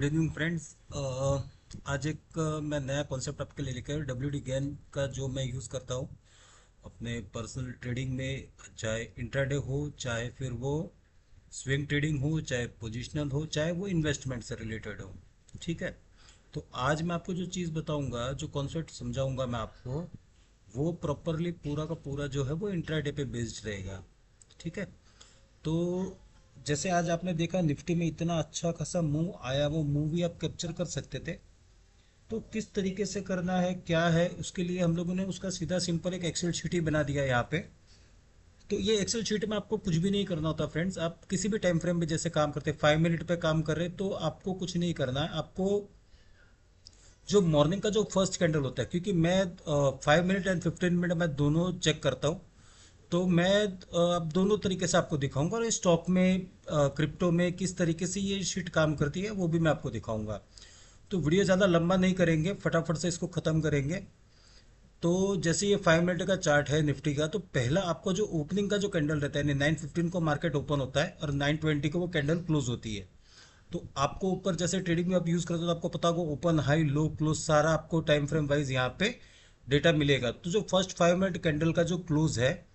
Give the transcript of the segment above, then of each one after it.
Good evening friends. आज एक मैं नया कॉन्सेप्ट आपके लिए लेकर डब्ल्यू डी गैन का जो मैं यूज़ करता हूँ अपने पर्सनल ट्रेडिंग में, चाहे इंट्राडे हो, चाहे फिर वो स्विंग ट्रेडिंग हो, चाहे पोजिशनल हो, चाहे वो इन्वेस्टमेंट से रिलेटेड हो। ठीक है। तो आज मैं आपको जो चीज़ बताऊंगा, जो कॉन्सेप्ट समझाऊंगा मैं आपको, वो प्रॉपरली पूरा का पूरा जो है वो इंट्राडे पे बेस्ड रहेगा। ठीक है। तो जैसे आज आपने देखा निफ्टी में इतना अच्छा खासा मूव आया, वो मूव भी आप कैप्चर कर सकते थे। तो किस तरीके से करना है, क्या है, उसके लिए हम लोगों ने उसका सीधा सिंपल एक एक्सेल शीट ही बना दिया यहाँ पे। तो ये एक्सेल शीट में आपको कुछ भी नहीं करना होता फ्रेंड्स। आप किसी भी टाइम फ्रेम में जैसे काम करते हैं, 5 मिनट पे काम कर रहे हैं, तो आपको कुछ नहीं करना है। आपको जो मॉर्निंग का जो फर्स्ट कैंडल होता है, क्योंकि मैं 5 मिनट एंड 15 मिनट मैं दोनों चेक करता हूँ, तो मैं अब दोनों तरीके से आपको दिखाऊंगा, और स्टॉक में, क्रिप्टो में किस तरीके से ये शीट काम करती है वो भी मैं आपको दिखाऊंगा। तो वीडियो ज़्यादा लंबा नहीं करेंगे, फटाफट से इसको ख़त्म करेंगे। तो जैसे ये 5 मिनट का चार्ट है निफ्टी का, तो पहला आपको जो ओपनिंग का जो कैंडल रहता है, यानी 9:15 को मार्केट ओपन होता है और 9:20 को वो कैंडल क्लोज होती है। तो आपको ऊपर जैसे ट्रेडिंग में आप यूज़ करते हो तो आपको पता होगा ओपन हाई लो क्लोज सारा आपको टाइम फ्रेम वाइज यहाँ पे डेटा मिलेगा। तो जो फर्स्ट 5 मिनट कैंडल का जो क्लोज है,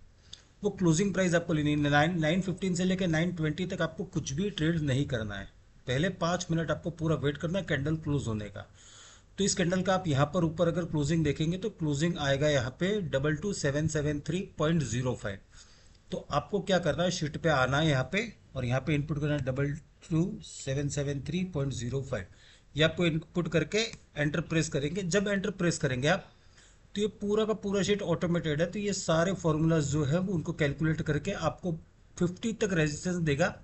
वो क्लोजिंग प्राइस आपको लेनी है। 9:15 से लेकर 9:20 तक आपको कुछ भी ट्रेड नहीं करना है। पहले 5 मिनट आपको पूरा वेट करना है कैंडल क्लोज होने का। तो इस कैंडल का आप यहाँ पर ऊपर अगर क्लोजिंग देखेंगे तो क्लोजिंग आएगा यहाँ पे 22773.05। तो आपको क्या करना है, शीट पे आना है यहाँ पे, और यहाँ पे इनपुट करना है 22773.05। ये आपको इनपुट करके एंटर प्रेस करेंगे। जब एंटर प्रेस करेंगे आप, तो ये पूरा का पूरा शीट ऑटोमेटेड है। तो ये सारे फॉर्मूलाज जो है वो उनको कैलकुलेट करके आपको 50 तक रेजिस्टेंस देगा,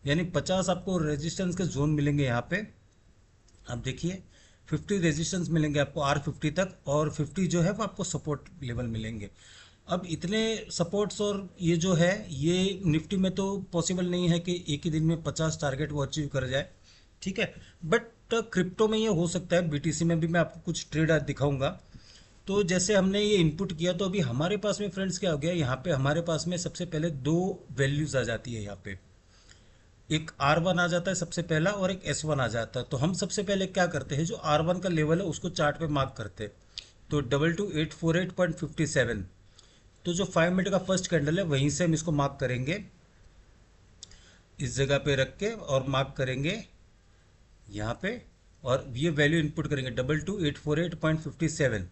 यानी 50 आपको रेजिस्टेंस के जोन मिलेंगे यहाँ पे। आप देखिए 50 रेजिस्टेंस मिलेंगे आपको R50 तक, और 50 जो है वो आपको सपोर्ट लेवल मिलेंगे। अब इतने सपोर्ट्स, और ये जो है ये निफ्टी में तो पॉसिबल नहीं है कि एक ही दिन में 50 टारगेट वो अचीव कर जाए। ठीक है। बट क्रिप्टो में ये हो सकता है, बीटीसी में भी मैं आपको कुछ ट्रेड आज दिखाऊंगा। तो जैसे हमने ये इनपुट किया, तो अभी हमारे पास में फ्रेंड्स क्या हो गया, यहाँ पे हमारे पास में सबसे पहले दो वैल्यूज आ जाती है यहाँ पे। एक R1 आ जाता है सबसे पहला, और एक S1 आ जाता है। तो हम सबसे पहले क्या करते हैं, जो R1 का लेवल है उसको चार्ट पे मार्क करते हैं। तो 22848.57, तो जो 5 मिनट का फर्स्ट कैंडल है वहीं से हम इसको मार्क करेंगे, इस जगह पे रख के, और मार्क करेंगे यहाँ पे, और ये वैल्यू इनपुट करेंगे 22848.57,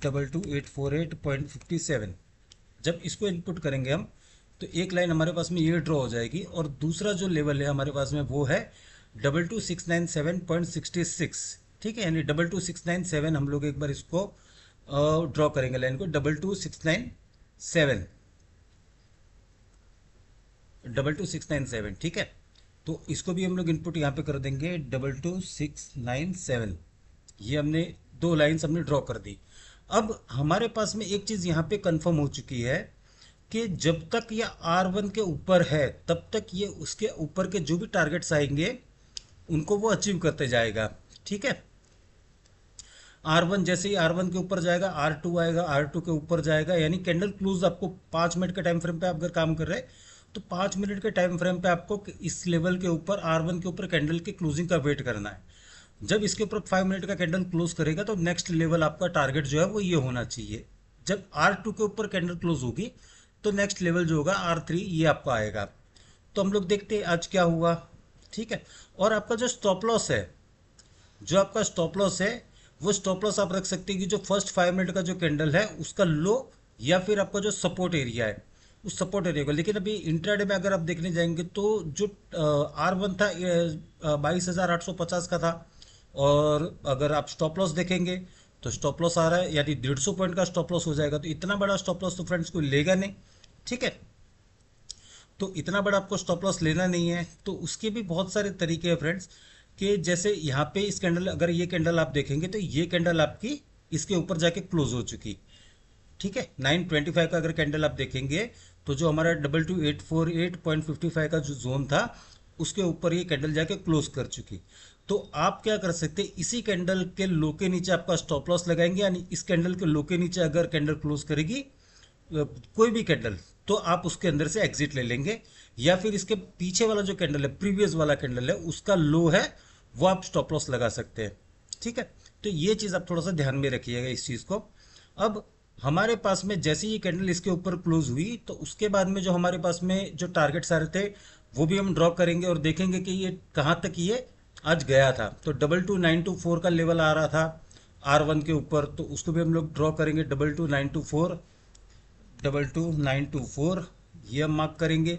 22848.57। जब इसको इनपुट करेंगे हम, तो एक लाइन हमारे पास में ये ड्रॉ हो जाएगी, और दूसरा जो लेवल है हमारे पास में वो है 22697.66। ठीक है, यानी 22697 हम लोग एक बार इसको ड्रॉ करेंगे लाइन को, 22697, 22697। ठीक है। तो इसको भी हम लोग इनपुट यहाँ पे कर देंगे 22697। ये हमने दो लाइंस हमने ड्रॉ कर दी। अब हमारे पास में एक चीज़ यहाँ पे कंफर्म हो चुकी है कि जब तक ये R1 के ऊपर है तब तक ये उसके ऊपर के जो भी टारगेट्स आएंगे उनको वो अचीव करते जाएगा। ठीक है। R1 जैसे ही R1 के ऊपर जाएगा, R2 आएगा, R2 के ऊपर जाएगा, यानी कैंडल क्लोज आपको 5 मिनट के टाइम फ्रेम पे आप अगर काम कर रहे हैं, तो 5 मिनट के टाइम फ्रेम पे आपको इस लेवल के ऊपर R1 के ऊपर कैंडल के क्लोजिंग का वेट करना है। जब इसके ऊपर 5 मिनट का कैंडल क्लोज करेगा, तो नेक्स्ट लेवल आपका टारगेट जो है वो ये होना चाहिए। जब R2 के ऊपर कैंडल क्लोज होगी, तो नेक्स्ट लेवल जो होगा R3, ये आपका आएगा। तो हम लोग देखते हैं आज क्या हुआ। ठीक है। और आपका जो स्टॉप लॉस है, जो आपका स्टॉप लॉस है, वो स्टॉप लॉस आप रख सकते हैं कि जो फर्स्ट 5 मिनट का जो कैंडल है उसका लो, या फिर आपका जो सपोर्ट एरिया है उस सपोर्ट एरिया को। लेकिन अभी इंट्राडे में अगर आप देखने जाएंगे, तो जो R1 था 22,850 का था, और अगर आप स्टॉप लॉस देखेंगे तो स्टॉप लॉस आ रहा है, यानी 150 पॉइंट का स्टॉप लॉस हो जाएगा। तो इतना बड़ा स्टॉप लॉस तो फ्रेंड्स कोई लेगा नहीं। ठीक है। तो इतना बड़ा आपको स्टॉप लॉस लेना नहीं है। तो उसके भी बहुत सारे तरीके हैं फ्रेंड्स, कि जैसे यहाँ पे इस कैंडल, अगर ये कैंडल आप देखेंगे तो ये कैंडल आपकी इसके ऊपर जाके क्लोज हो चुकी। ठीक है। 925 का अगर कैंडल आप देखेंगे, तो जो हमारा 22848.55 का जो जोन था उसके ऊपर ये कैंडल जाके क्लोज कर चुकी। तो आप क्या कर सकते हैं, इसी कैंडल के लो के नीचे आपका स्टॉप लॉस लगाएंगे, यानी इस कैंडल के लो के नीचे अगर कैंडल क्लोज करेगी कोई भी कैंडल, तो आप उसके अंदर से एग्जिट ले लेंगे, या फिर इसके पीछे वाला जो कैंडल है, प्रीवियस वाला कैंडल है, उसका लो है, वो आप स्टॉप लॉस लगा सकते हैं। ठीक है, तो ये चीज़ आप थोड़ा सा ध्यान में रखिएगा इस चीज़ को। अब हमारे पास में जैसे ही कैंडल इसके ऊपर क्लोज हुई, तो उसके बाद में जो हमारे पास में जो टारगेट सारे थे वो भी हम ड्रॉ करेंगे और देखेंगे कि ये कहाँ तक ये आज गया था। तो 22924 का लेवल आ रहा था R1 के ऊपर, तो उसको भी हम लोग ड्रॉ करेंगे। 22924, 22924 ये हम मार्क करेंगे।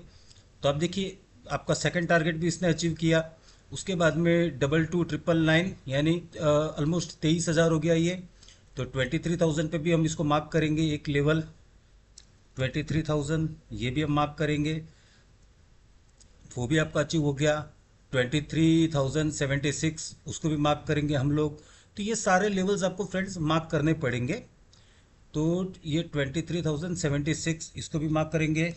तो आप देखिए आपका सेकंड टारगेट भी इसने अचीव किया। उसके बाद में 22999 यानी ऑलमोस्ट 23,000 हो गया ये। तो 23,000 पे भी हम इसको मार्क करेंगे एक लेवल। 23,000 ये भी हम मार्क करेंगे, वो भी आपका अचीव हो गया। 23,076 उसको भी मार्क करेंगे हम लोग। तो ये सारे लेवल्स आपको फ्रेंड्स मार्क करने पड़ेंगे। तो ये 23,076 इसको भी मार्क करेंगे।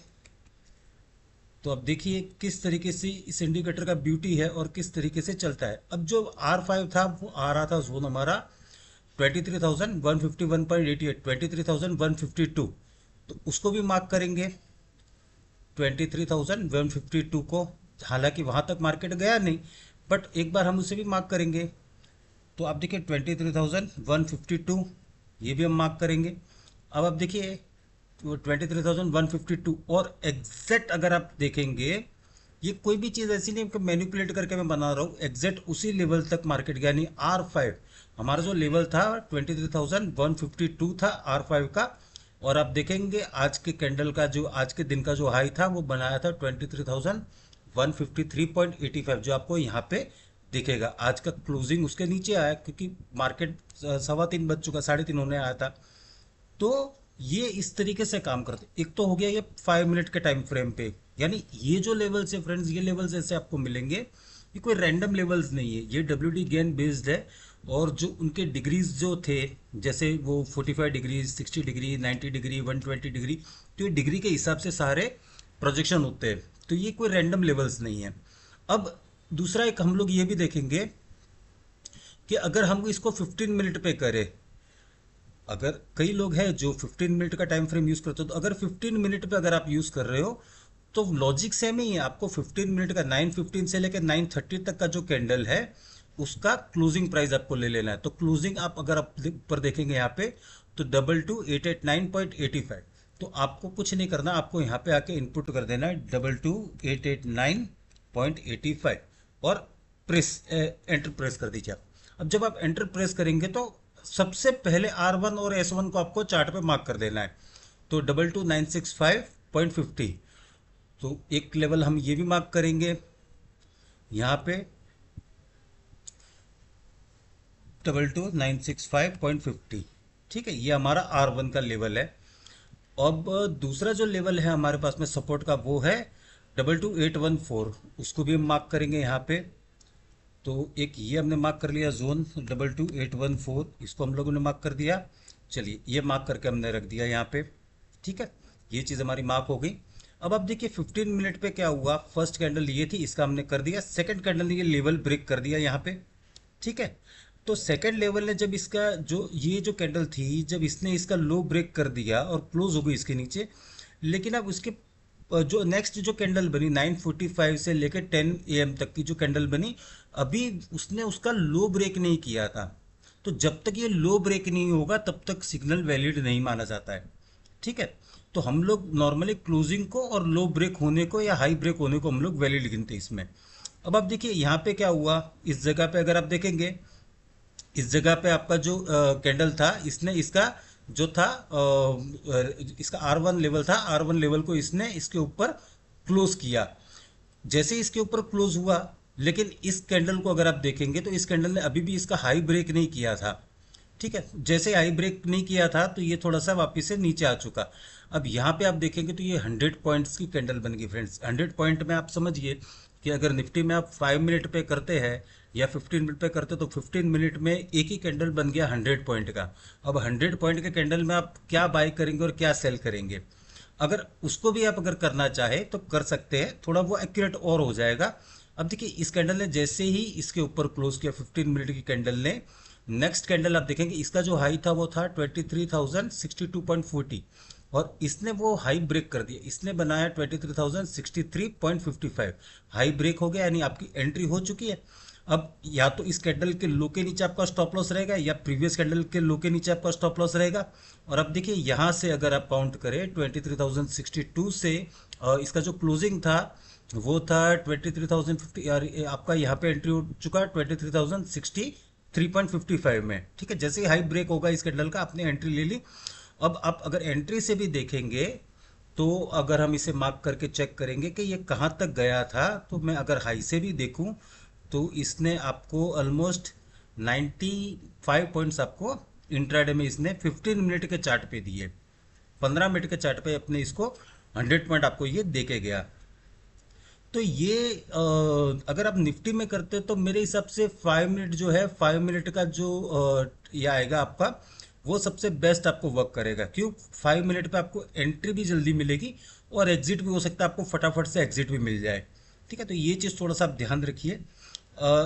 तो अब देखिए किस तरीके से इस इंडिकेटर का ब्यूटी है और किस तरीके से चलता है। अब जो R5 था वो आ रहा था जोन हमारा 23,151.88, 23,152, तो उसको भी मार्क करेंगे 23,152 को। हालांकि वहां तक मार्केट गया नहीं, बट एक बार हम उसे भी मार्क करेंगे। तो आप देखिए 23,152 ये भी हम मार्क करेंगे। अब आप देखिए 23,152 और एग्जैक्ट अगर आप देखेंगे, ये कोई भी चीज़ ऐसी नहीं कि मैनिपुलेट करके मैं बना रहा हूँ, एग्जैक्ट उसी लेवल तक मार्केट गया। नहीं, R5 हमारा जो लेवल था 23,152 था R5 का। और आप देखेंगे आज के कैंडल का जो आज के दिन का जो हाई था वो बनाया था 23,153.85, जो आपको यहाँ पे दिखेगा। आज का क्लोजिंग उसके नीचे आया क्योंकि मार्केट 3:15 बज चुका, 3:30 होने आया था। तो ये इस तरीके से काम करते। एक तो हो गया ये 5 मिनट के टाइम फ्रेम पे, यानी ये जो लेवल्स है फ्रेंड्स, ये लेवल्स ऐसे आपको मिलेंगे, ये कोई रैंडम लेवल्स नहीं है, ये WD गेन बेस्ड है। और जो उनके डिग्रीज जो थे, जैसे वो 45 डिग्री, 60 डिग्री, 90 डिग्री, 120 डिग्री, तो ये डिग्री के हिसाब से सारे प्रोजेक्शन होते हैं। तो ये कोई रैंडम लेवल्स नहीं है। अब दूसरा एक हम लोग ये भी देखेंगे कि अगर हम इसको 15 मिनट पे करें, अगर कई लोग हैं जो 15 मिनट का टाइम फ्रेम यूज करते हो, तो अगर 15 मिनट पे अगर आप यूज कर रहे हो तो लॉजिक सेम ही है। आपको 15 मिनट का 9:15 से लेकर 9:30 तक का जो कैंडल है उसका क्लोजिंग प्राइस आपको ले लेना है। तो क्लोजिंग आप अगर आप ऊपर देखेंगे यहाँ पे, तो 22,889.85। तो आपको कुछ नहीं करना, आपको यहाँ पे आके इनपुट कर देना है 22,889.85 और प्रेस एंटर प्रेस कर दीजिए आप। अब जब आप एंटर प्रेस करेंगे तो सबसे पहले R1 और S1 को आपको चार्ट पे मार्क कर देना है। तो 22,965.50, तो एक लेवल हम ये भी मार्क करेंगे यहाँ पे 22,965.50। ठीक है, ये हमारा R1 का लेवल है। अब दूसरा जो लेवल है हमारे पास में सपोर्ट का वो है 22,814, उसको भी हम मार्क करेंगे यहाँ पे। तो एक ये हमने मार्क कर लिया जोन 22,814, इसको हम लोगों ने मार्क कर दिया। चलिए ये मार्क करके हमने रख दिया यहाँ पे। ठीक है, ये चीज़ हमारी मार्क हो गई। अब आप देखिए 15 मिनट पे क्या हुआ। फर्स्ट कैंडल ये थी, इसका हमने कर दिया। सेकंड कैंडल ने ये लेवल ब्रेक कर दिया यहाँ पे। ठीक है, तो सेकंड लेवल ने जब इसका जो ये जो कैंडल थी, जब इसने इसका लो ब्रेक कर दिया और क्लोज हो गई इसके नीचे, लेकिन अब उसके जो नेक्स्ट जो कैंडल बनी 9:45 से लेकर 10 AM तक की जो कैंडल बनी, अभी उसने उसका लो ब्रेक नहीं किया था। तो जब तक ये लो ब्रेक नहीं होगा तब तक सिग्नल वैलिड नहीं माना जाता है। ठीक है, तो हम लोग नॉर्मली क्लोजिंग को और लो ब्रेक होने को या हाई ब्रेक होने को हम लोग वैलिड गिनते हैं इसमें। अब आप देखिए यहाँ पे क्या हुआ, इस जगह पे अगर आप देखेंगे, इस जगह पे आपका जो कैंडल था, इसने इसका जो था इसका R1 लेवल था, R1 लेवल को इसने इसके ऊपर क्लोज किया। जैसे इसके ऊपर क्लोज हुआ, लेकिन इस कैंडल को अगर आप देखेंगे तो इस कैंडल ने अभी भी इसका हाई ब्रेक नहीं किया था। ठीक है, जैसे हाई ब्रेक नहीं किया था तो ये थोड़ा सा वापस से नीचे आ चुका। अब यहाँ पे आप देखेंगे तो ये 100 पॉइंट्स की कैंडल बन गई फ्रेंड्स। 100 पॉइंट में आप समझिए कि अगर निफ्टी में आप 5 मिनट पे करते हैं या 15 मिनट पे करते तो 15 मिनट में एक ही कैंडल बन गया 100 पॉइंट का। अब 100 पॉइंट के कैंडल में आप क्या बाय करेंगे और क्या सेल करेंगे, अगर उसको भी आप अगर करना चाहे तो कर सकते हैं, थोड़ा वो एक्यूरेट और हो जाएगा। अब देखिए इस कैंडल ने जैसे ही इसके ऊपर क्लोज किया 15 मिनट की कैंडल ने, नेक्स्ट कैंडल आप देखेंगे इसका जो हाई था वो था 23,062.40 और इसने वो हाई ब्रेक कर दिया, इसने बनाया 23,063.55, हाई ब्रेक हो गया, यानी आपकी एंट्री हो चुकी है। अब या तो इस कैंडल के लो के नीचे आपका स्टॉप लॉस रहेगा या प्रीवियस कैंडल के लो के नीचे आपका स्टॉप लॉस रहेगा। और अब देखिए यहाँ से अगर आप काउंट करें 23,062 से इसका जो क्लोजिंग था वो था 23,050, और आपका यहाँ पे एंट्री हो चुका है 23,063.55 में। ठीक है, जैसे ही हाई ब्रेक होगा इस कैंडल का आपने एंट्री ले ली। अब आप अगर एंट्री से भी देखेंगे तो अगर हम इसे मार्क करके चेक करेंगे कि ये कहाँ तक गया था, तो मैं अगर हाई से भी देखूं तो इसने आपको ऑलमोस्ट 95 पॉइंट्स आपको इंट्राडे में इसने 15 मिनट के चार्ट पे दिए। 15 मिनट के चार्ट पे अपने इसको 100 पॉइंट आपको ये दे के गया। तो ये अगर आप निफ्टी में करते तो मेरे हिसाब से 5 मिनट जो है, 5 मिनट का जो ये आएगा आपका, वो सबसे बेस्ट आपको वर्क करेगा। क्यों? 5 मिनट पे आपको एंट्री भी जल्दी मिलेगी और एग्जिट भी हो सकता है, आपको फटाफट से एग्जिट भी मिल जाए। ठीक है, तो ये चीज़ थोड़ा सा आप ध्यान रखिए।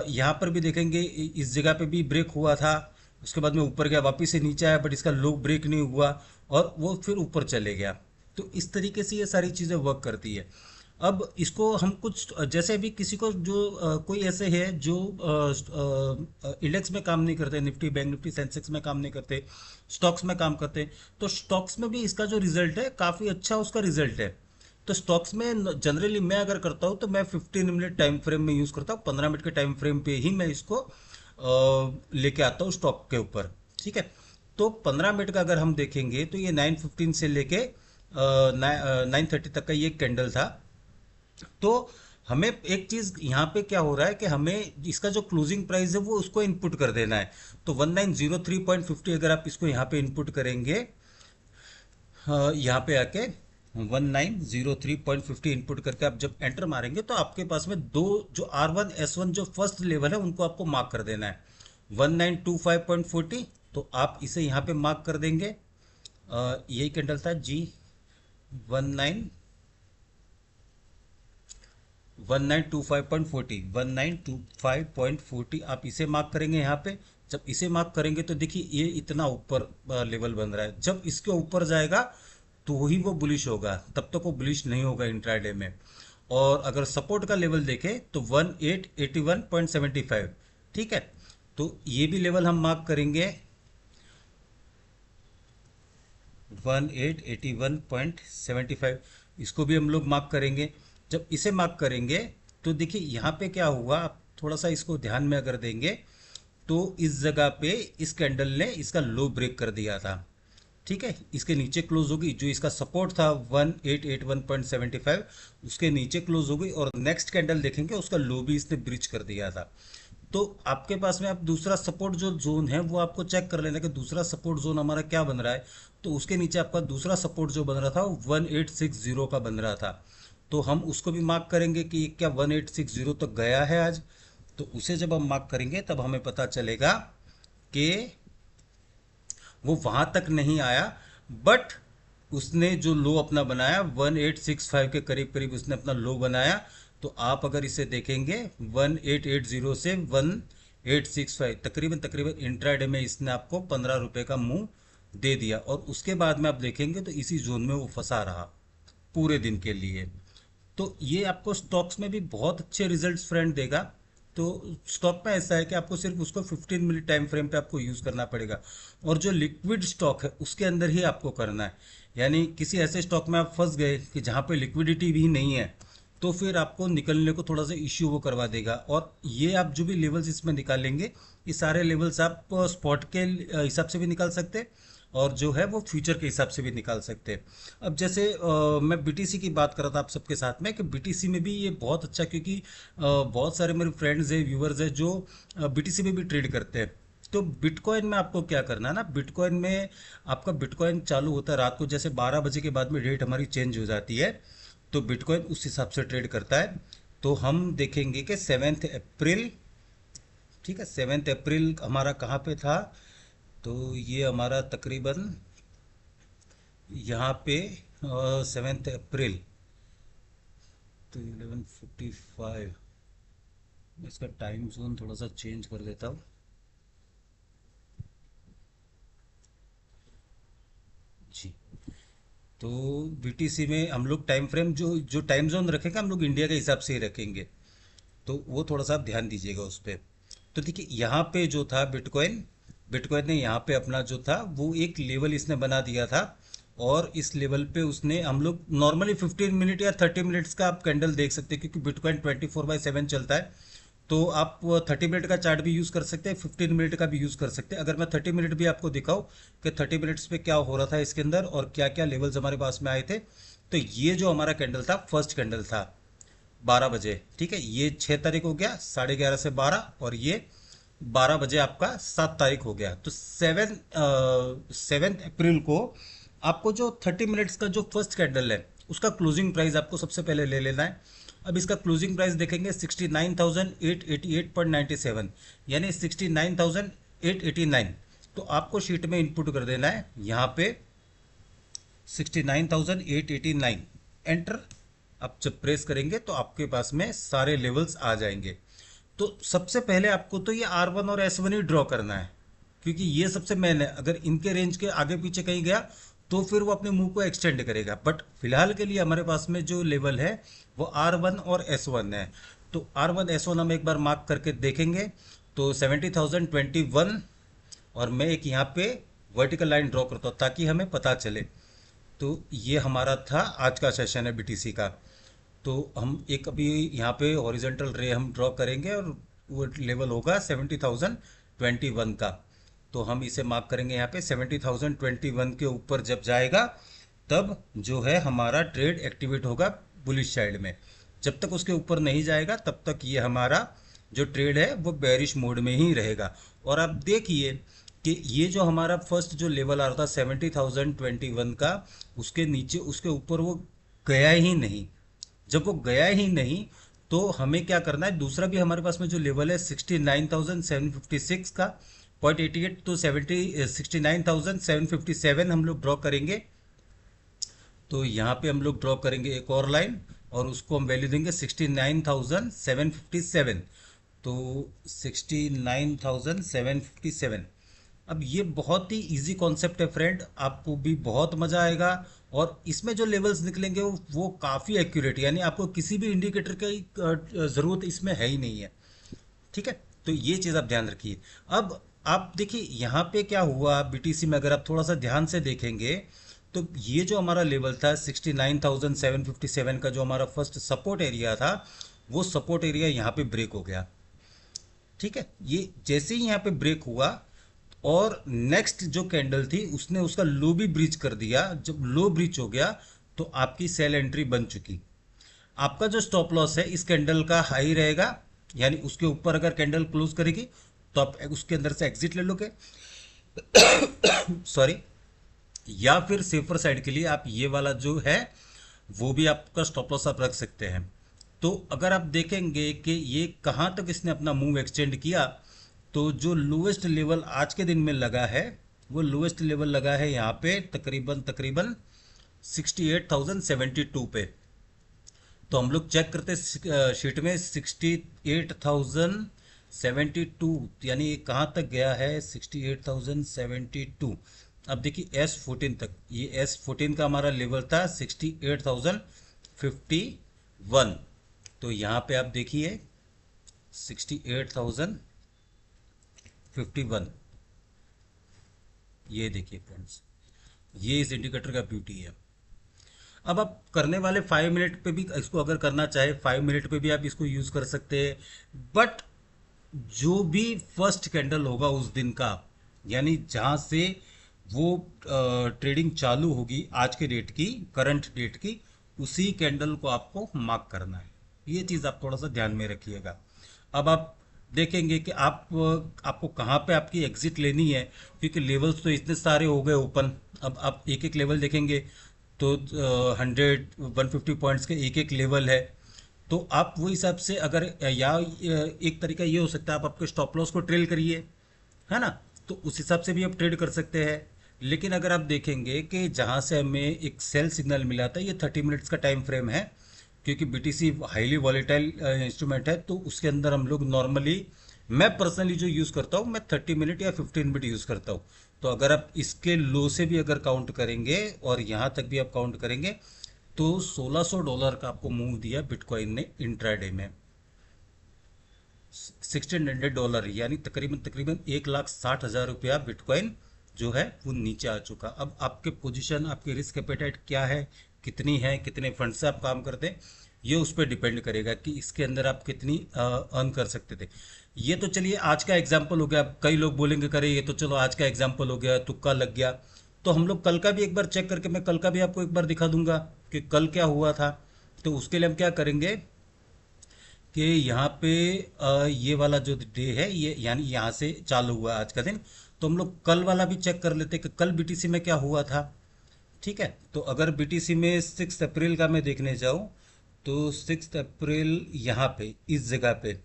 यहाँ पर भी देखेंगे इस जगह पे भी ब्रेक हुआ था, उसके बाद में ऊपर गया, वापस से नीचे आया, बट इसका लो ब्रेक नहीं हुआ और वो फिर ऊपर चले गया। तो इस तरीके से ये सारी चीज़ें वर्क करती है। अब इसको हम कुछ जैसे भी किसी को जो कोई ऐसे है जो इंडेक्स में काम नहीं करते, निफ्टी बैंक निफ्टी सेंसेक्स में काम नहीं करते, स्टॉक्स में काम करते, तो स्टॉक्स में भी इसका जो रिजल्ट है काफ़ी अच्छा उसका रिजल्ट है। तो स्टॉक्स में जनरली मैं अगर करता हूँ तो मैं 15 मिनट टाइम फ्रेम में यूज़ करता हूँ, 15 मिनट के टाइम फ्रेम पे ही मैं इसको लेके आता हूँ स्टॉक के ऊपर। ठीक है, तो 15 मिनट का अगर हम देखेंगे तो ये 9:15 से लेके 9:30 तक का ये कैंडल था। तो हमें एक चीज यहाँ पे क्या हो रहा है कि हमें इसका जो क्लोजिंग प्राइस है वो उसको इनपुट कर देना है। तो 1903.50 अगर आप इसको यहाँ पे इनपुट करेंगे, यहाँ पे आके 1903.50 इनपुट करके आप जब एंटर मारेंगे तो आपके पास में दो जो R1 S1 जो फर्स्ट लेवल है उनको आपको मार्क कर देना है 1925.40। तो आप इसे यहाँ पे मार्क कर देंगे। यही कैंडल था जी, 1925.40 आप इसे मार्क करेंगे यहाँ पे। जब इसे मार्क करेंगे तो देखिए ये इतना ऊपर लेवल बन रहा है, जब इसके ऊपर जाएगा तो ही वो बुलिश होगा, तब तक वो बुलिश नहीं होगा इंट्राडे में। और अगर सपोर्ट का लेवल देखें तो 1881.75। ठीक है, तो ये भी लेवल हम मार्क करेंगे 1881.75, इसको भी हम लोग मार्क करेंगे। जब इसे मार्क करेंगे तो देखिए यहाँ पे क्या हुआ, आप थोड़ा सा इसको ध्यान में अगर देंगे तो इस जगह पे इस कैंडल ने इसका लो ब्रेक कर दिया था। ठीक है, इसके नीचे क्लोज होगी, जो इसका सपोर्ट था 1881.75 उसके नीचे क्लोज हो गई, और नेक्स्ट कैंडल देखेंगे उसका लो भी इसने ब्रिज कर दिया था। तो आपके पास में आप दूसरा सपोर्ट जो जोन है वो आपको चेक कर लेना कि दूसरा सपोर्ट जोन हमारा क्या बन रहा है। तो उसके नीचे आपका दूसरा सपोर्ट जो बन रहा था वो 1860 का बन रहा था। तो हम उसको भी मार्क करेंगे कि क्या 1860 तक गया है आज। तो उसे जब हम मार्क करेंगे तब हमें पता चलेगा कि वो वहां तक नहीं आया, बट उसने जो लो अपना बनाया 1865 के करीब करीब उसने अपना लो बनाया। तो आप अगर इसे देखेंगे 1880 से 1865 तकरीबन तकरीबन इंट्राडे में इसने आपको 15 रुपए का मुंह दे दिया, और उसके बाद में आप देखेंगे तो इसी जोन में वो फंसा रहा पूरे दिन के लिए। तो ये आपको स्टॉक्स में भी बहुत अच्छे रिजल्ट्स फ्रेंड देगा। तो स्टॉक में ऐसा है कि आपको सिर्फ उसको 15 मिनट टाइम फ्रेम पे आपको यूज़ करना पड़ेगा, और जो लिक्विड स्टॉक है उसके अंदर ही आपको करना है। यानी किसी ऐसे स्टॉक में आप फंस गए कि जहाँ पे लिक्विडिटी भी नहीं है, तो फिर आपको निकलने को थोड़ा सा इश्यू वो करवा देगा। और ये आप जो भी लेवल्स इसमें निकालेंगे, ये सारे लेवल्स आप स्पॉट के हिसाब से भी निकाल सकते हैं और जो है वो फ्यूचर के हिसाब से भी निकाल सकते हैं। अब जैसे मैं बीटीसी की बात कर रहा था आप सबके साथ में कि बीटीसी में भी ये बहुत अच्छा, क्योंकि बहुत सारे मेरे फ्रेंड्स हैं, व्यूअर्स हैं जो बीटीसी में भी ट्रेड करते हैं। तो बिटकॉइन में आपको क्या करना है ना, बिटकॉइन में आपका बिटकॉइन चालू होता है रात को, जैसे 12 बजे के बाद में डेट हमारी चेंज हो जाती है, तो बिटकॉइन उस हिसाब से ट्रेड करता है। तो हम देखेंगे कि 7 अप्रैल, ठीक है, 7 अप्रैल हमारा कहाँ पे था, तो ये हमारा तकरीबन यहाँ पे 7 अप्रैल, तो 11:55। मैं इसका टाइम जोन थोड़ा सा चेंज कर देता हूँ जी। तो बीटीसी में हम लोग टाइम फ्रेम जो टाइम जोन रखेंगे हम लोग इंडिया के हिसाब से ही रखेंगे, तो वो थोड़ा सा आप ध्यान दीजिएगा उस पर। तो देखिए यहाँ पे जो था बिटकॉइन, बिटकॉइन ने यहाँ पे अपना जो था वो एक लेवल इसने बना दिया था, और इस लेवल पे उसने हम लोग नॉर्मली 15 मिनट या 30 मिनट्स का आप कैंडल देख सकते हैं, क्योंकि बिटकॉइन 24/7 चलता है। तो आप 30 मिनट का चार्ट भी यूज़ कर सकते हैं, 15 मिनट का भी यूज़ कर सकते हैं। अगर मैं 30 मिनट भी आपको दिखाऊं कि 30 मिनट्स पे क्या हो रहा था इसके अंदर और क्या क्या लेवल्स हमारे पास में आए थे, तो ये जो हमारा कैंडल था, फर्स्ट कैंडल था 12 बजे, ठीक है, ये 6 तारीख हो गया, 11:30 से 12, और ये 12 बजे आपका 7 तारीख हो गया। तो 7 अप्रैल को आपको जो 30 मिनट्स का जो फर्स्ट कैंडल है उसका क्लोजिंग प्राइस आपको सबसे पहले ले लेना है। अब इसका क्लोजिंग प्राइस देखेंगे 69,888.97, यानी 69,889। तो आपको शीट में इनपुट कर देना है यहाँ पे 69,889, एंटर। आप जब प्रेस करेंगे तो आपके पास में सारे लेवल्स आ जाएंगे। तो सबसे पहले आपको तो ये R1 और S1 ही ड्रॉ करना है, क्योंकि ये सबसे मेन है। अगर इनके रेंज के आगे पीछे कहीं गया तो फिर वो अपने मुंह को एक्सटेंड करेगा, बट फिलहाल के लिए हमारे पास में जो लेवल है वो R1 और S1 है। तो R1 S1 हम एक बार मार्क करके देखेंगे, तो 70,021, और मैं एक यहाँ पे वर्टिकल लाइन ड्रॉ करता हूँ ताकि हमें पता चले। तो ये हमारा था आज का सेशन है बीटीसी का। तो हम एक अभी यहाँ पे हॉरिजेंटल रे हम ड्रॉ करेंगे, और वो लेवल होगा 70,021 का। तो हम इसे मार्क करेंगे यहाँ पे 70,021 के ऊपर जब जाएगा तब जो है हमारा ट्रेड एक्टिवेट होगा बुलिश साइड में। जब तक उसके ऊपर नहीं जाएगा तब तक ये हमारा जो ट्रेड है वो बेरिश मोड में ही रहेगा। और आप देखिए कि ये जो हमारा फर्स्ट जो लेवल आ रहा था 70,021 का, उसके नीचे उसके ऊपर वो गया ही नहीं। जब वो गया ही नहीं तो हमें क्या करना है, दूसरा भी हमारे पास में जो लेवल है 69,756 का 0.88, तो 69,757 हम लोग ड्रॉ करेंगे। तो यहाँ पे हम लोग ड्रॉ करेंगे एक और लाइन, और उसको हम वैल्यू देंगे 69,757। तो 69,757। अब ये बहुत ही इजी कॉन्सेप्ट है फ्रेंड, आपको भी बहुत मज़ा आएगा। और इसमें जो लेवल्स निकलेंगे वो काफ़ी एक्यूरेट, यानी आपको किसी भी इंडिकेटर की ज़रूरत इसमें है ही नहीं है, ठीक है। तो ये चीज़ आप ध्यान रखिए। अब आप देखिए यहाँ पे क्या हुआ बीटीसी में, अगर आप थोड़ा सा ध्यान से देखेंगे तो ये जो हमारा लेवल था 69,757 का, जो हमारा फर्स्ट सपोर्ट एरिया था, वो सपोर्ट एरिया यहाँ पे ब्रेक हो गया, ठीक है। ये जैसे ही यहाँ पे ब्रेक हुआ और नेक्स्ट जो कैंडल थी उसने उसका लो भी ब्रीच कर दिया। जब लो ब्रीच हो गया तो आपकी सेल एंट्री बन चुकी। आपका जो स्टॉप लॉस है इस कैंडल का हाई रहेगा, यानी उसके ऊपर अगर कैंडल क्लोज करेगी तो आप उसके अंदर से एग्जिट ले लोगे, सॉरी। या फिर सेफर साइड के लिए आप ये वाला जो है वो भी आपका स्टॉप लॉस आप रख सकते हैं। तो अगर आप देखेंगे कि ये कहाँ तक इसने अपना मूव एक्सटेंड किया, तो जो लोएस्ट लेवल आज के दिन में लगा है वो लोएस्ट लेवल लगा है यहाँ पे तकरीबन तकरीबन 68,072 पे। तो हम लोग चेक करते शीट में 68,072, यानी कहाँ तक गया है 68,072। अब देखिए S14 तक, ये S14 का हमारा लेवल था 68,051। तो यहाँ पे आप देखिए 68,051, ये देखिए फ्रेंड्स, ये इस इंडिकेटर का ब्यूटी है। अब आप करने वाले 5 मिनट पे भी इसको अगर करना चाहे 5 मिनट पे भी आप इसको यूज़ कर सकते हैं, बट जो भी फर्स्ट कैंडल होगा उस दिन का, यानी जहाँ से वो ट्रेडिंग चालू होगी आज के डेट की, करंट डेट की, उसी कैंडल को आपको मार्क करना है। ये चीज़ आप थोड़ा सा ध्यान में रखिएगा। अब आप देखेंगे कि आपको कहाँ पे आपकी एग्जिट लेनी है, क्योंकि लेवल्स तो इतने सारे हो गए ओपन। अब आप एक एक लेवल देखेंगे तो 100 150 पॉइंट्स के एक एक लेवल है। तो आप वो हिसाब से अगर या एक तरीका ये हो सकता है आप आपके स्टॉप लॉस को ट्रेल करिए, है ना, तो उस हिसाब से भी आप ट्रेड कर सकते हैं। लेकिन अगर आप देखेंगे कि जहाँ से हमें एक सेल सिग्नल मिला था, ये 30 मिनट्स का टाइम फ्रेम है, क्योंकि बीटीसी हाईली वॉलेटाइल इंस्ट्रूमेंट है, तो उसके अंदर हम लोग नॉर्मली मैं पर्सनली जो यूज़ करता हूँ मैं 30 मिनट या 15 मिनट यूज़ करता हूँ। तो अगर आप इसके लो से भी अगर काउंट करेंगे और यहाँ तक भी आप काउंट करेंगे तो $1600 का आपको मूव दिया बिटकॉइन ने इंट्राडे में। $1600 यानी तकरीबन तकरीबन 1,60,000 रुपया बिटकॉइन जो है वो नीचे आ चुका। अब आपके पोजीशन, आपकी रिस्क एपेटाइट क्या है, कितनी है, कितने फंड से आप काम करते हैं, ये उस पर डिपेंड करेगा कि इसके अंदर आप कितनी अर्न कर सकते थे। ये तो चलिए आज का एग्जाम्पल हो गया। कई लोग बोलेंगे करे ये तो चलो आज का एग्जाम्पल हो गया, तुक्का लग गया। तो हम लोग कल का भी एक बार चेक करके, मैं कल का भी आपको एक बार दिखा दूंगा कि कल क्या हुआ था। तो उसके लिए हम क्या करेंगे कि यहाँ पे ये वाला जो डे है ये यानी यहाँ से चालू हुआ आज का दिन, तो हम लोग कल वाला भी चेक कर लेते कि कल बीटीसी में क्या हुआ था। ठीक है, तो अगर बीटीसी में 6 अप्रैल का मैं देखने जाऊँ तो 6 अप्रैल यहाँ पे इस जगह पे,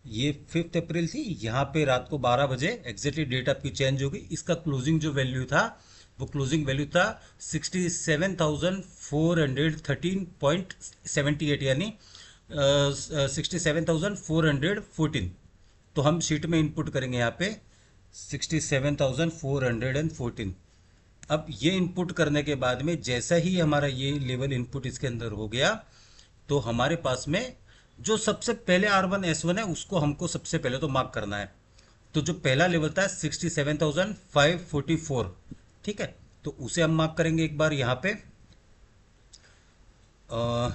ये 5 अप्रैल थी, यहाँ पे रात को 12 बजे एग्जैक्टली डेट आपकी चेंज होगी। इसका क्लोजिंग जो वैल्यू था वो क्लोजिंग वैल्यू था 67,413.78 यानी 67,414। तो हम शीट में इनपुट करेंगे यहाँ पे 67,414। अब ये इनपुट करने के बाद में जैसा ही हमारा ये लेवल इनपुट इसके अंदर हो गया तो हमारे पास में जो सबसे पहले R1S1 है उसको हमको सबसे पहले तो मार्क करना है। तो जो पहला लेवल था 67,544, ठीक है, तो उसे हम मार्क करेंगे एक बार यहाँ पे।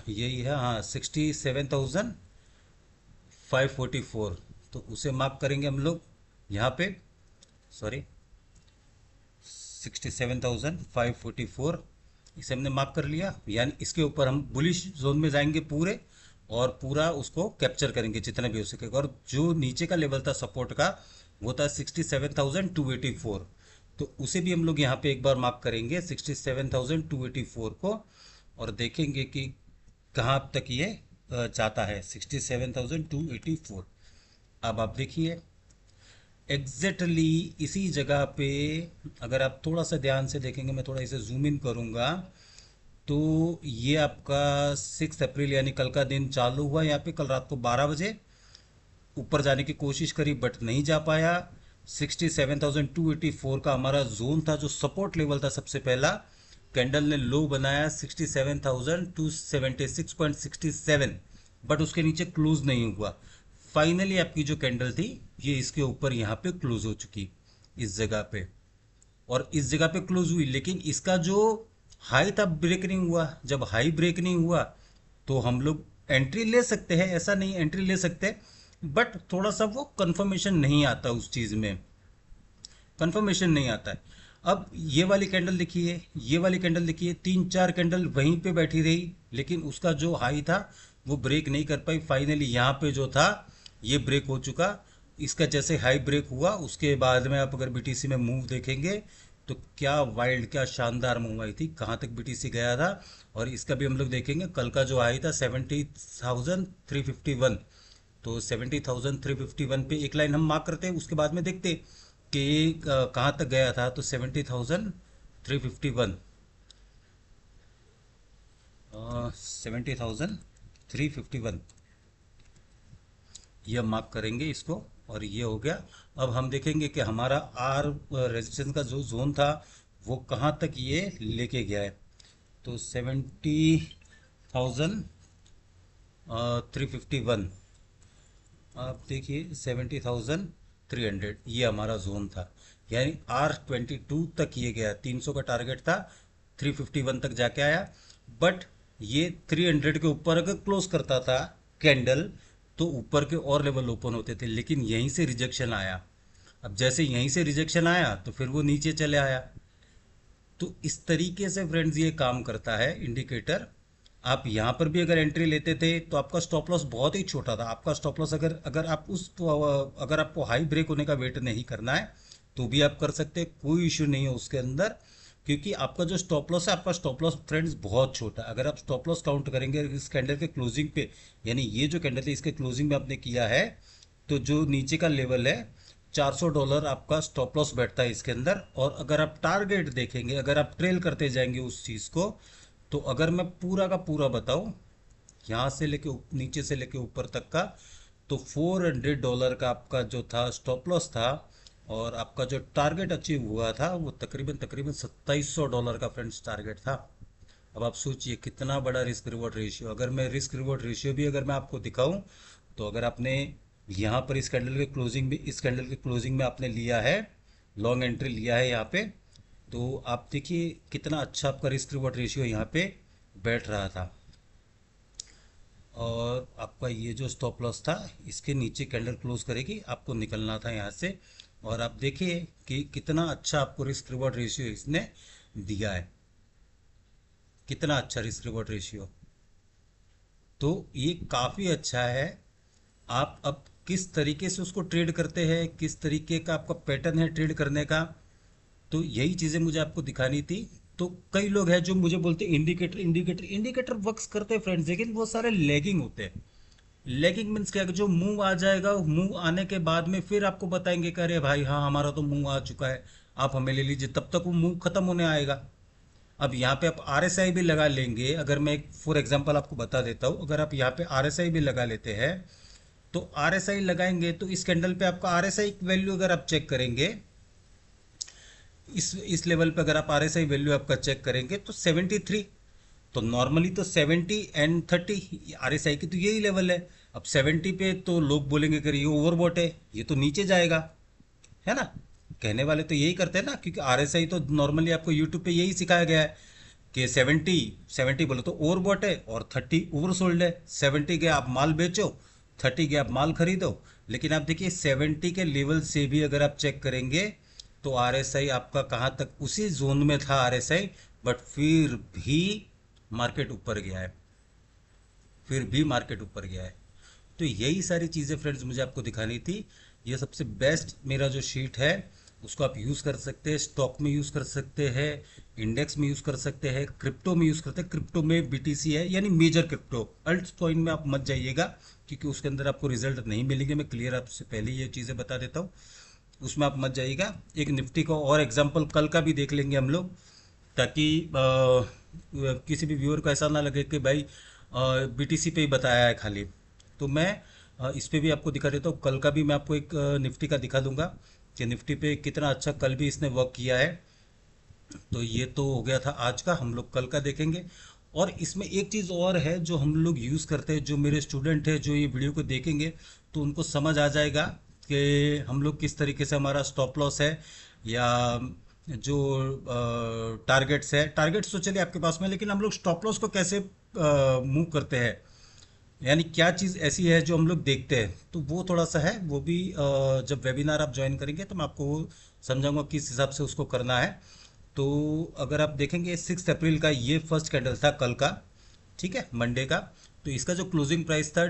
यही है, हाँ, 67,544। तो उसे मार्क करेंगे हम लोग यहाँ पे, सॉरी 67,544 इसे हमने मार्क कर लिया। यानी इसके ऊपर हम बुलिश जोन में जाएंगे पूरे और पूरा उसको कैप्चर करेंगे जितना भी हो सकेगा। और जो नीचे का लेवल था सपोर्ट का वो था 67,284। तो उसे भी हम लोग यहाँ पे एक बार मार्क करेंगे 67,284 को और देखेंगे कि कहाँ तक ये जाता है 67,284। अब आप देखिए एग्जैक्टली इसी जगह पे अगर आप थोड़ा सा ध्यान से देखेंगे, मैं थोड़ा इसे जूम इन करूँगा तो ये आपका 6 अप्रैल यानी कल का दिन चालू हुआ यहाँ पे कल रात को 12 बजे। ऊपर जाने की कोशिश करी बट नहीं जा पाया। 67,284 का हमारा जोन था जो सपोर्ट लेवल था। सबसे पहला कैंडल ने लो बनाया 67,276.67 बट उसके नीचे क्लोज नहीं हुआ। फाइनली आपकी जो कैंडल थी ये इसके ऊपर यहाँ पे क्लोज हो चुकी इस जगह पे, और इस जगह पे क्लोज हुई। लेकिन इसका जो हाई था ब्रेक नहीं हुआ। जब हाई ब्रेक नहीं हुआ तो हम लोग एंट्री ले सकते हैं, ऐसा नहीं एंट्री ले सकते, बट थोड़ा सा वो कंफर्मेशन नहीं आता, उस चीज़ में कंफर्मेशन नहीं आता है। अब ये वाली कैंडल देखिए, ये वाली कैंडल देखिए, 3-4 कैंडल वहीं पे बैठी रही लेकिन उसका जो हाई था वो ब्रेक नहीं कर पाई। फाइनली यहाँ पे जो था ये ब्रेक हो चुका। इसका जैसे हाई ब्रेक हुआ उसके बाद में आप अगर बीटीसी में मूव देखेंगे तो क्या वाइल्ड, क्या शानदार मूव आई थी, कहाँ तक बीटीसी गया था। और इसका भी हम लोग देखेंगे कल का जो हाई था 70,351। तो 70,351 पे एक लाइन हम मार्क करते हैं, उसके बाद में देखते हैं कि कहाँ तक गया था। तो 70,351, 70,351 ये हम मार्क करेंगे इसको और ये हो गया। अब हम देखेंगे कि हमारा आर रेजिस्टेंस का जो जोन था वो कहाँ तक ये लेके गया है। तो 70,351 आप देखिए 70,300 ये हमारा जोन था। यानी R22 तक ये गया, 300 का टारगेट था, 351 तक जाके आया। बट ये 300 के ऊपर अगर क्लोज करता था कैंडल तो ऊपर के और लेवल ओपन होते थे, लेकिन यहीं से रिजेक्शन आया। अब जैसे यहीं से रिजेक्शन आया तो फिर वो नीचे चले आया। तो इस तरीके से फ्रेंड्स ये काम करता है इंडिकेटर। आप यहाँ पर भी अगर एंट्री लेते थे तो आपका स्टॉप लॉस बहुत ही छोटा था। आपका स्टॉप लॉस अगर अगर आप उस अगर आपको हाई ब्रेक होने का वेट नहीं करना है तो भी आप कर सकते हैं, कोई इशू नहीं है उसके अंदर। क्योंकि आपका जो स्टॉप लॉस है, आपका स्टॉप लॉस फ्रेंड्स बहुत छोटा है। अगर आप स्टॉप लॉस काउंट करेंगे इस कैंडल के क्लोजिंग पे, यानी ये जो कैंडल है इसके क्लोजिंग में आपने किया है, तो जो नीचे का लेवल है $400 आपका स्टॉप लॉस बैठता है इसके अंदर। और अगर आप टारगेट देखेंगे, अगर आप ट्रेल करते जाएंगे उस चीज़ को, तो अगर मैं पूरा का पूरा बताऊं यहाँ से लेके नीचे से लेके ऊपर तक का, तो $400 का आपका जो था स्टॉप लॉस था, और आपका जो टारगेट अचीव हुआ था वो तकरीबन तकरीबन $2700 का फ्रेंड्स टारगेट था। अब आप सोचिए कितना बड़ा रिस्क रिवॉर्ड रेशियो। अगर मैं रिस्क रिवॉर्ड रेशियो भी अगर मैं आपको दिखाऊं, तो अगर आपने यहाँ पर इस कैंडल के क्लोजिंग में आपने लिया है, लॉन्ग एंट्री लिया है यहाँ पे, तो आप देखिए कितना अच्छा आपका रिस्क रिवॉर्ड रेशियो यहाँ पे बैठ रहा था। और आपका ये जो स्टॉप लॉस था, इसके नीचे कैंडल क्लोज करेगी, आपको निकलना था यहाँ से। और आप देखिए कि कितना अच्छा आपको रिस्क रिवॉर्ड रेशियो इसने दिया है, कितना अच्छा रिस्क रिवॉर्ड रेशियो। तो ये काफ़ी अच्छा है। आप अब किस तरीके से उसको ट्रेड करते हैं, किस तरीके का आपका पैटर्न है ट्रेड करने का, तो यही चीज़ें मुझे आपको दिखानी थी। तो कई लोग हैं जो मुझे बोलते हैं इंडिकेटर इंडिकेटर इंडिकेटर वर्क्स करते हैं फ्रेंड्स, लेकिन वो सारे लैगिंग होते हैं। लैगिंग मीन्स क्या, जो मूव आ जाएगा, मूव आने के बाद में फिर आपको बताएंगे कि अरे भाई हाँ हमारा तो मूव आ चुका है, आप हमें ले लीजिए, तब तक वो मूव खत्म होने आएगा। अब यहाँ पे आप RSI भी लगा लेंगे, अगर मैं एक फॉर एग्जांपल आपको बता देता हूँ, अगर आप यहाँ पे RSI भी लगा लेते हैं, तो RSI लगाएंगे तो इस कैंडल पे आपका RSI वैल्यू अगर आप चेक करेंगे, इस लेवल पे अगर आप RSI वैल्यू आपका चेक करेंगे तो 73। तो नॉर्मली तो 70 एंड 30 RSI की तो यही लेवल है। अब 70 पे तो लोग बोलेंगे कि ये ओवरबॉट है, ये तो नीचे जाएगा, है ना। कहने वाले तो यही करते हैं ना, क्योंकि RSI तो नॉर्मली आपको यूट्यूब पे यही सिखाया गया है कि 70 बोलो तो ओवरबॉट है और 30 ओवरसोल्ड है। 70 के आप माल बेचो, 30 के आप माल खरीदो। लेकिन आप देखिए 70 के लेवल से भी अगर आप चेक करेंगे, तो RSI आपका कहाँ तक उसी जोन में था RSI, बट फिर भी मार्केट ऊपर गया है, फिर भी मार्केट ऊपर गया है। तो यही सारी चीज़ें फ्रेंड्स मुझे आपको दिखानी थी। ये सबसे बेस्ट मेरा जो शीट है, उसको आप यूज़ कर सकते हैं, स्टॉक में यूज़ कर सकते हैं, इंडेक्स में यूज़ कर सकते हैं, क्रिप्टो में यूज़ करते हैं। क्रिप्टो में BTC है, यानी मेजर क्रिप्टो। अल्ट कॉइन में आप मत जाइएगा, क्योंकि उसके अंदर आपको रिजल्ट नहीं मिलेंगे। मैं क्लियर आपसे पहले ये चीज़ें बता देता हूँ, उसमें आप मत जाइएगा। एक निफ्टी का और एग्जाम्पल कल का भी देख लेंगे हम लोग, ताकि किसी भी व्यूअर को ऐसा ना लगे कि भाई BTC पे ही बताया है खाली। तो मैं इस पे भी आपको दिखा देता हूँ। कल का भी मैं आपको एक निफ्टी का दिखा दूंगा कि निफ्टी पे कितना अच्छा कल भी इसने वर्क किया है। तो ये तो हो गया था आज का, हम लोग कल का देखेंगे। और इसमें एक चीज़ और है जो हम लोग यूज़ करते हैं, जो मेरे स्टूडेंट हैं जो ये वीडियो को देखेंगे, तो उनको समझ आ जाएगा कि हम लोग किस तरीके से हमारा स्टॉप लॉस है, या जो टारगेट्स है। टारगेट्स तो चलिए आपके पास में, लेकिन हम लोग स्टॉप लॉस को कैसे मूव करते हैं, यानी क्या चीज़ ऐसी है जो हम लोग देखते हैं, तो वो थोड़ा सा है। वो भी जब वेबिनार आप ज्वाइन करेंगे तो मैं आपको वो समझाऊंगा किस हिसाब से उसको करना है। तो अगर आप देखेंगे 6 अप्रैल का ये फर्स्ट कैंडल था कल का, ठीक है, मंडे का। तो इसका जो क्लोजिंग प्राइस था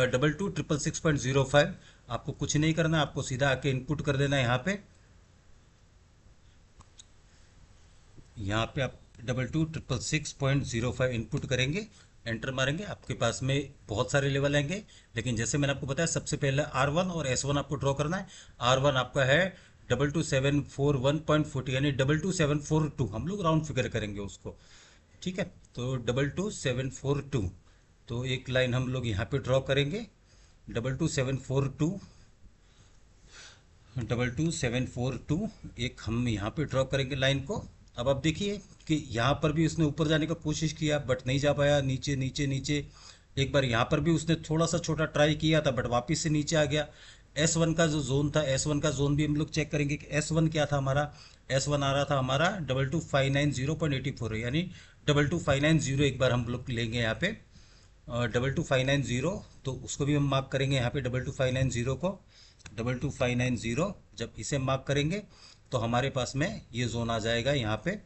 22,666.05। आपको कुछ नहीं करना, आपको सीधा आके इनपुट कर देना है यहाँ पे। यहाँ पे आप 22,666.05 इनपुट करेंगे, एंटर मारेंगे, आपके पास में बहुत सारे लेवल आएंगे। लेकिन जैसे मैंने आपको बताया, सबसे पहले R1 और S1 आपको ड्रॉ करना है। R1 आपका है 22,741.40, यानी 22,742, हम लोग राउंड फिगर करेंगे उसको, ठीक है। तो 22,742, तो एक लाइन हम लोग यहाँ पे ड्रॉ करेंगे, 22,742, 22,742, एक हम यहाँ पे ड्रॉ करेंगे लाइन को। अब आप देखिए कि यहाँ पर भी उसने ऊपर जाने का कोशिश किया, बट नहीं जा पाया, नीचे नीचे नीचे। एक बार यहाँ पर भी उसने थोड़ा सा छोटा ट्राई किया था, बट वापस से नीचे आ गया। S1 का जो जोन था, S1 का जोन भी हम लोग चेक करेंगे कि S1 क्या था हमारा। S1 आ रहा था हमारा 22,590.84, यानी 22,590 एक बार हम लोग लेंगे यहाँ पे, 22,590। तो उसको भी हम मार्क करेंगे यहाँ पे 22,590 को। 22,590 जब इसे मार्क करेंगे, तो हमारे पास में ये जोन आ जाएगा यहाँ पे।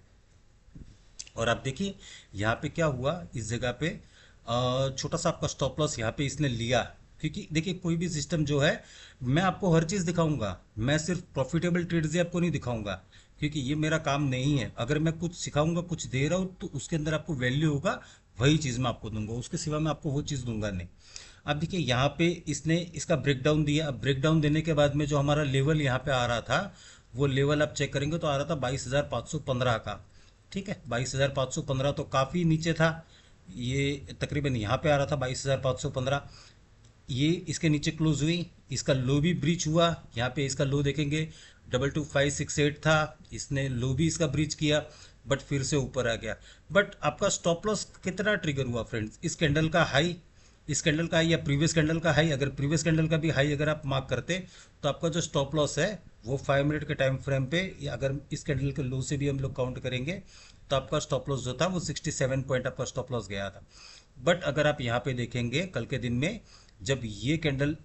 और आप देखिए यहाँ पे क्या हुआ, इस जगह पे छोटा सा आपका स्टॉप लॉस यहाँ पे इसने लिया। क्योंकि देखिए कोई भी सिस्टम जो है, मैं आपको हर चीज़ दिखाऊंगा, मैं सिर्फ प्रॉफिटेबल ट्रेड्स ही आपको नहीं दिखाऊंगा, क्योंकि ये मेरा काम नहीं है। अगर मैं कुछ सिखाऊंगा, कुछ दे रहा हूँ, तो उसके अंदर आपको वैल्यू होगा, वही चीज़ मैं आपको दूंगा, उसके सिवा मैं आपको वो चीज़ दूंगा नहीं। अब देखिए यहाँ पे इसने इसका ब्रेकडाउन दिया। अब ब्रेकडाउन देने के बाद में जो हमारा लेवल यहाँ पे आ रहा था, वो लेवल आप चेक करेंगे तो आ रहा था 22,515 का, ठीक है। 22,515 तो काफ़ी नीचे था, ये तकरीबन यहाँ पे आ रहा था 22,515। ये इसके नीचे क्लोज हुई, इसका लो भी ब्रीच हुआ, यहाँ पे इसका लो देखेंगे 22568 था, इसने लो भी इसका ब्रीच किया, बट फिर से ऊपर आ गया। बट आपका स्टॉप लॉस कितना ट्रिगर हुआ फ्रेंड्स, इस कैंडल का हाई, इस कैंडल का हाई या प्रीवियस कैंडल का हाई, अगर प्रीवियस कैंडल का भी हाई अगर आप मार्क करते तो आपका जो स्टॉप लॉस है वो 5 मिनट के टाइम फ्रेम पे, या अगर इस कैंडल के लो से भी हम लोग काउंट करेंगे तो आपका स्टॉप लॉस जो था वो 67 पॉइंट आपका स्टॉप लॉस गया था। बट अगर आप यहाँ पे देखेंगे कल के दिन में, जब ये कैंडल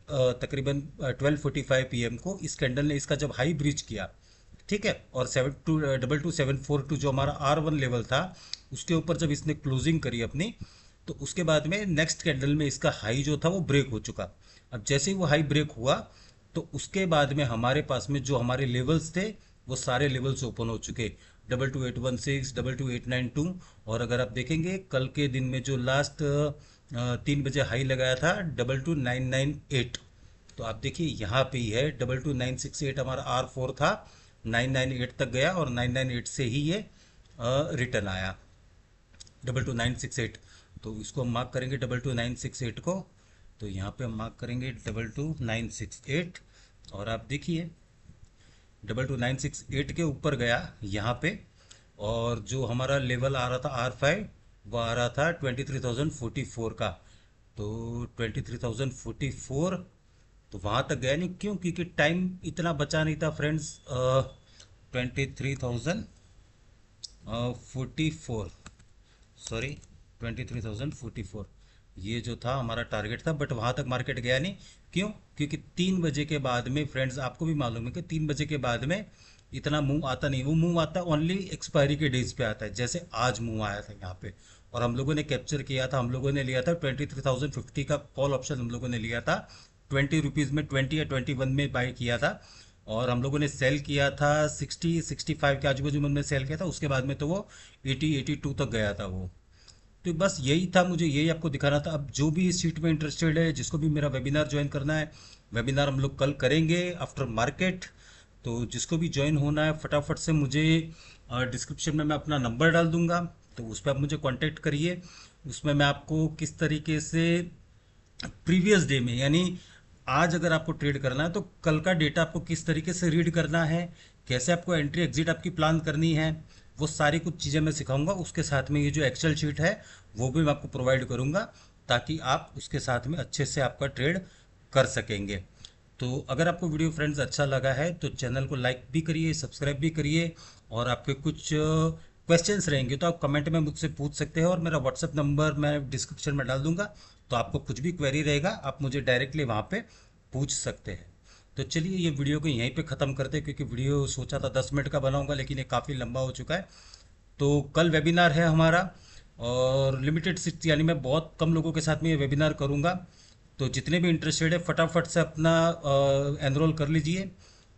तकरीबन 12:45 PM को इस कैंडल ने इसका जब हाई ब्रीच किया, ठीक है, और 72742 जो हमारा R1 लेवल था उसके ऊपर जब इसने क्लोजिंग करी अपनी, तो उसके बाद में नेक्स्ट कैंडल में इसका हाई जो था वो ब्रेक हो चुका। अब जैसे ही वो हाई ब्रेक हुआ तो उसके बाद में हमारे पास में जो हमारे लेवल्स थे वो सारे लेवल्स ओपन हो चुके, 22816, 22892। और अगर आप देखेंगे कल के दिन में जो लास्ट 3 बजे हाई लगाया था 22998, तो आप देखिए यहाँ पे ही है 22968 हमारा R4 था, 998 तक गया और 998 से ही ये रिटर्न आया 22968। तो इसको हम मार्क करेंगे 22968 को, तो यहाँ पे हम मार्क करेंगे 22968, और आप देखिए 22968 के ऊपर गया यहाँ पे, और जो हमारा लेवल आ रहा था R5 वो आ रहा था 23,044 का, तो 23,044, तो वहाँ तक गया नहीं, क्यों, क्योंकि टाइम इतना बचा नहीं था फ्रेंड्स। 23,044, सॉरी 23,044, ये जो था हमारा टारगेट था, बट वहाँ तक मार्केट गया नहीं। क्यों, क्योंकि 3 बजे के बाद में फ्रेंड्स आपको भी मालूम है कि 3 बजे के बाद में इतना मूव आता नहीं, वो मूव आता ओनली एक्सपायरी के डेज पे आता है, जैसे आज मूव आया था यहाँ पे, और हम लोगों ने कैप्चर किया था, हम लोगों ने लिया था 23,050 का कॉल ऑप्शन, हम लोगों ने लिया था 20 रुपीज़ में, 20 या 21 में बाई किया था, और हम लोगों ने सेल किया था 60-65 के आजू बाजू में सेल किया था, उसके बाद में तो वो 80-82 तक गया था वो। तो बस यही था, मुझे यही आपको दिखाना था। अब जो भी इस शीट में इंटरेस्टेड है, जिसको भी मेरा वेबिनार ज्वाइन करना है, वेबिनार हम लोग कल करेंगे आफ्टर मार्केट, तो जिसको भी ज्वाइन होना है फटाफट से मुझे डिस्क्रिप्शन में मैं अपना नंबर डाल दूंगा, तो उस पर आप मुझे कांटेक्ट करिए। उसमें मैं आपको किस तरीके से प्रीवियस डे में, यानी आज अगर आपको ट्रेड करना है तो कल का डेटा आपको किस तरीके से रीड करना है, कैसे आपको एंट्री एग्जिट आपकी प्लान करनी है, वो सारी कुछ चीज़ें मैं सिखाऊंगा। उसके साथ में ये जो एक्सेल शीट है वो भी मैं आपको प्रोवाइड करूंगा, ताकि आप उसके साथ में अच्छे से आपका ट्रेड कर सकेंगे। तो अगर आपको वीडियो फ्रेंड्स अच्छा लगा है तो चैनल को लाइक भी करिए, सब्सक्राइब भी करिए, और आपके कुछ क्वेश्चंस रहेंगे तो आप कमेंट में मुझसे पूछ सकते हैं, और मेरा व्हाट्सएप नंबर मैं डिस्क्रिप्शन में डाल दूंगा, तो आपको कुछ भी क्वेरी रहेगा आप मुझे डायरेक्टली वहाँ पे पूछ सकते हैं। तो चलिए ये वीडियो को यहीं पे ख़त्म करते हैं, क्योंकि वीडियो सोचा था 10 मिनट का बनाऊंगा लेकिन ये काफ़ी लंबा हो चुका है। तो कल वेबिनार है हमारा, और लिमिटेड सीट्स, यानी मैं बहुत कम लोगों के साथ में ये वेबिनार करूंगा, तो जितने भी इंटरेस्टेड है फटाफट से अपना एनरोल कर लीजिए।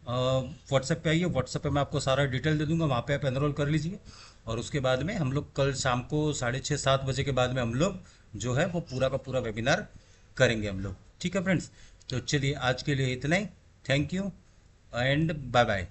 व्हाट्सएप पे आइए, व्हाट्सएप पे मैं आपको सारा डिटेल दे दूंगा, वहाँ पे आप एनरोल कर लीजिए, और उसके बाद में हम लोग कल शाम को 6:30-7 बजे के बाद में हम लोग जो है वो पूरा का पूरा वेबिनार करेंगे हम लोग। ठीक है फ्रेंड्स, तो चलिए आज के लिए इतना ही। Thank you and bye bye.